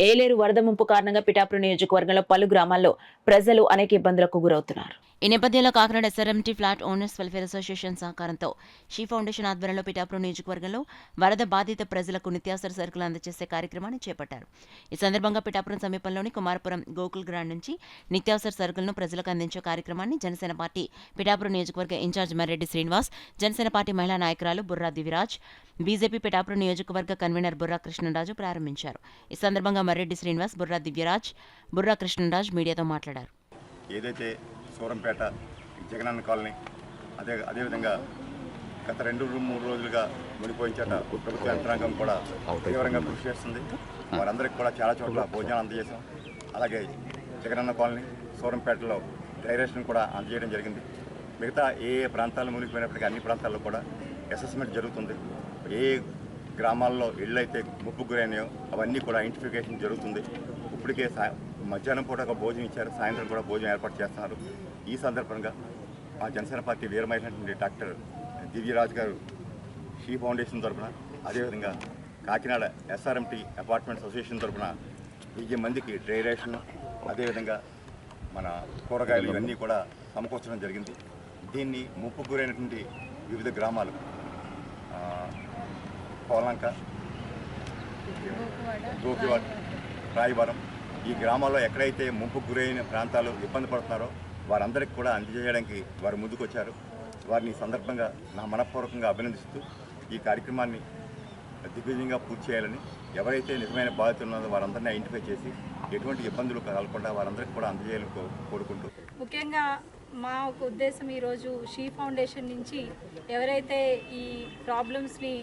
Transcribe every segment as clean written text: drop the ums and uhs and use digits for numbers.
ఏలేరు వరద ముంపు కారణంగా పిఠాపురం నియోజకవర్గంలో పలు గ్రామాల్లో ప్రజలు అనేక ఇబ్బందులకు గురవుతున్నారు. ఈ నేపథ్యంలో Kakinada SRMT flat owners welfare association సహకారంతో షీ ఫౌండేషన్ ఆధ్వర్యంలో పిఠాపురం నియోజకవర్గంలో వరద బాధిత ప్రజలకు నిత్యావసర సరుకులు అందజేసే కార్యక్రమాన్ని చేపట్టారు. ఈ సందర్భంగా పిఠాపురం సమీపంలోని కుమారపురం గోకుల్ గ్రాండ్ నుంచి నిత్యావసర సరుకులను ప్రజలకు అందించే కార్యక్రమాన్ని జనసేన పార్టీ పిఠాపురం నియోజకవర్గ ఇన్ఛార్జ్ మర్రెడ్డి శ్రీనివాస్, జనసేన పార్టీ మహిళా నాయకురాలు బుర్రా దివిరాజ్, బీజేపీ పిఠాపురం నియోజకవర్గ కన్వీనర్ బుర్రా కృష్ణరాజు ప్రారంభించారు. ఈ సందర్భంగా మర్రెడ్డి శ్రీనివాస్, బుర్రా దివ్యరాజ్, బుర్రా కృష్ణరాజ్ మీడియాతో మాట్లాడారు. ఏదైతే సూరంపేట జగనన్న కాలనీ అదేవిధంగా గత 2-3 రోజులుగా మునిపోయించేట ప్రభుత్వ యంత్రాంగం కూడా తీవ్రంగా కృషి చేస్తుంది. వారందరికీ కూడా చాలా చోట్ల భోజనాలు అందజేశాం. అలాగే జగనన్న కాలనీ సూరంపేటలో డ్రై రేషన్ కూడా అందజేయడం జరిగింది. మిగతా ఏ ప్రాంతాలు మునిగిపోయినప్పటికీ అన్ని ప్రాంతాల్లో కూడా అసెస్మెంట్ జరుగుతుంది. ఏ గ్రామాల్లో ఇళ్ళు అయితే ముప్పుకు గురైనాయో అవన్నీ కూడా ఐడెంటిఫికేషన్ జరుగుతుంది. ఇప్పటికే మధ్యాహ్నం పూట ఒక భోజనం ఇచ్చారు, సాయంత్రం కూడా భోజనం ఏర్పాటు చేస్తున్నారు. ఈ సందర్భంగా మా జనసేన పార్టీ వీరమైనటువంటి డాక్టర్ దివ్యరాజ్ గారు షీ ఫౌండేషన్ తరఫున, అదేవిధంగా కాకినాడ ఎస్ఆర్ఎంటీ అపార్ట్మెంట్స్ అసోసియేషన్ తరఫున 1000 మందికి డ్రై రేషన్, అదేవిధంగా మన కూరగాయలు ఇవన్నీ కూడా సమకూర్చడం జరిగింది. దీన్ని ముప్పుకు గురైనటువంటి వివిధ గ్రామాలు కోలంక, గోపివాడ, రాయవరం ఈ గ్రామాల్లో ఎక్కడైతే ముంపుకు గురైన ప్రాంతాలు ఇబ్బంది పడుతున్నారో వారందరికీ కూడా అందజేయడానికి వారు ముందుకొచ్చారు. వారిని ఈ సందర్భంగా నా మనఃపూర్వకంగా అభినందిస్తూ ఈ కార్యక్రమాన్ని దిగ్విజయంగా పూర్తి చేయాలని, ఎవరైతే నిజమైన బాధితులు ఉన్నారో వారందరినీ ఐడెంటిఫై చేసి ఎటువంటి ఇబ్బందులు కలగకుండా వారందరికీ కూడా అందజేయాలని కోరుకుంటూ, ముఖ్యంగా మా ఒక ఉద్దేశం ఈరోజు షీ ఫౌండేషన్ నుంచి ఎవరైతే ఈ ప్రాబ్లమ్స్ని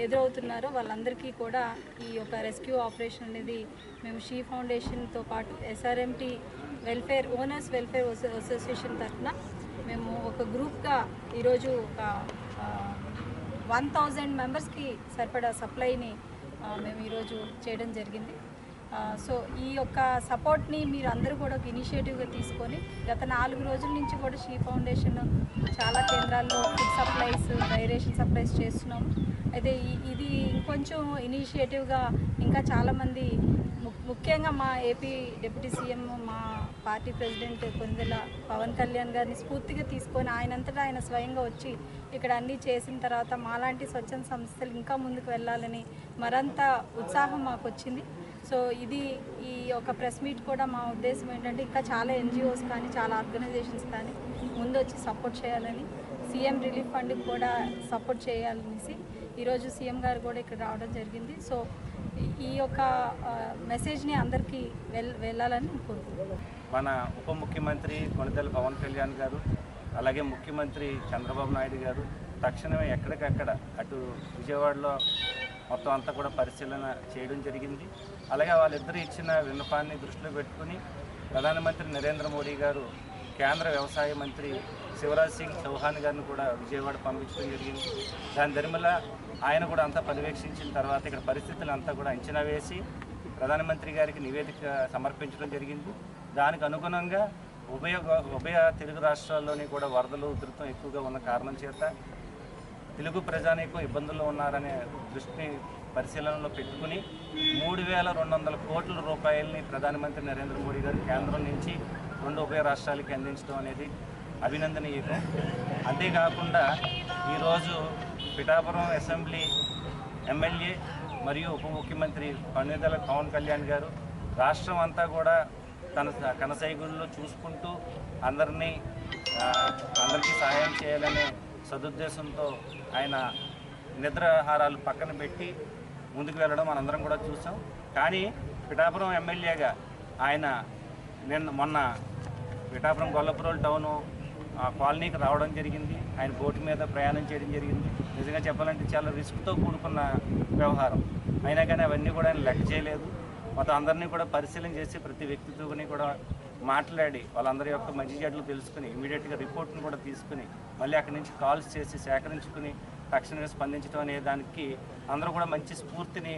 ఎదురవుతున్నారో వాళ్ళందరికీ కూడా ఈ యొక్క రెస్క్యూ ఆపరేషన్ అనేది మేము షీ ఫౌండేషన్తో పాటు ఎస్ఆర్ఎంటీ ఓనర్స్ వెల్ఫేర్ అసోసియేషన్ తరఫున మేము ఒక గ్రూప్గా ఈరోజు ఒక 1000 మెంబర్స్కి సరిపడా సప్లైని మేము ఈరోజు చేయడం జరిగింది. సో ఈ యొక్క సపోర్ట్ని మీరు అందరూ కూడా ఒక ఇనిషియేటివ్గా తీసుకొని గత 4 రోజుల నుంచి కూడా షీ ఫౌండేషన్ చాలా కేంద్రాల్లో ఫుడ్ సప్లైస్, డైరేషన్ సప్లైస్ చేస్తున్నాము. అయితే ఇది ఇంకొంచెం ఇనిషియేటివ్గా ఇంకా చాలామంది, ముఖ్యంగా మా ఏపీ డిప్యూటీ సీఎం, మా పార్టీ ప్రెసిడెంట్ కొందెల పవన్ కళ్యాణ్ గారిని స్ఫూర్తిగా తీసుకొని ఆయనంతటా ఆయన స్వయంగా వచ్చి ఇక్కడ అన్నీ చేసిన తర్వాత మాలాంటి స్వచ్ఛంద సంస్థలు ఇంకా ముందుకు వెళ్ళాలని మరంత ఉత్సాహం మాకు వచ్చింది. సో ఈ ఒక ప్రెస్ మీట్ కూడా మా ఉద్దేశం ఏంటంటే ఇంకా చాలా ఎన్జిఓస్ కానీ చాలా ఆర్గనైజేషన్స్ కానీ ముందు వచ్చి సపోర్ట్ చేయాలని, సీఎం రిలీఫ్ ఫండ్కి కూడా సపోర్ట్ చేయాలనేసి ఈరోజు సీఎం గారు కూడా ఇక్కడ రావడం జరిగింది. సో ఈ యొక్క మెసేజ్ని అందరికీ వెళ్ళాలని కోరుకుంటున్నాను. మన ఉప ముఖ్యమంత్రి కొణిదెల పవన్ కళ్యాణ్ గారు, అలాగే ముఖ్యమంత్రి చంద్రబాబు నాయుడు గారు తక్షణమే ఎక్కడికక్కడ అటు విజయవాడలో మొత్తం అంతా కూడా పరిశీలన చేయడం జరిగింది. అలాగే వాళ్ళిద్దరూ ఇచ్చిన విన్నపాన్ని దృష్టిలో పెట్టుకుని ప్రధానమంత్రి నరేంద్ర మోడీ గారు కేంద్ర వ్యవసాయ మంత్రి శివరాజ్ సింగ్ చౌహాన్ గారిని కూడా విజయవాడ పంపించడం జరిగింది. దాని ధర్మల ఆయన కూడా అంతా పర్యవేక్షించిన తర్వాత ఇక్కడ పరిస్థితులు అంతా కూడా అంచనా వేసి ప్రధానమంత్రి గారికి నివేదిక సమర్పించడం జరిగింది. దానికి అనుగుణంగా ఉభయ తెలుగు రాష్ట్రాల్లోని కూడా వరదలు ఉధృతం ఎక్కువగా ఉన్న కారణం చేత తెలుగు ప్రజానీకం ఇబ్బందుల్లో ఉన్నారనే దృష్టిని పరిశీలనలో పెట్టుకుని 3200 కోట్ల రూపాయలని ప్రధానమంత్రి నరేంద్ర మోడీ గారు కేంద్రం నుంచి 2 ఉభయ రాష్ట్రాలకి అందించడం అనేది అభినందనీయం. అంతేకాకుండా ఈరోజు పిఠాపురం అసెంబ్లీ ఎమ్మెల్యే మరియు ఉప ముఖ్యమంత్రి కొణిదెల పవన్ కళ్యాణ్ గారు రాష్ట్రం అంతా కూడా తన కనసైగుల్లో చూసుకుంటూ అందరికీ సహాయం చేయాలనే సదుద్దేశంతో ఆయన నిద్రాహారాలు పక్కన పెట్టి ముందుకు వెళ్ళడం మనందరం కూడా చూసాం. కానీ పిఠాపురం ఎమ్మెల్యేగా ఆయన మొన్న పిఠాపురం గొల్లపురోలు టౌను కాలనీకి రావడం జరిగింది. ఆయన బోటు మీద ప్రయాణం చేయడం జరిగింది. నిజంగా చెప్పాలంటే చాలా రిస్క్తో కూడుకున్న వ్యవహారం. అయినా కానీ అవన్నీ కూడా ఆయన లెక్క చేయలేదు. మొత్తం అందరినీ కూడా పరిశీలన చేసి ప్రతి వ్యక్తితోని కూడా మాట్లాడి వాళ్ళందరి యొక్క మంచి చెడ్లు తెలుసుకుని ఇమీడియట్గా రిపోర్ట్ను కూడా తీసుకుని మళ్ళీ అక్కడి నుంచి కాల్స్ చేసి సేకరించుకుని తక్షణమే స్పందించడం అనే దానికి అందరూ కూడా మంచి స్ఫూర్తిని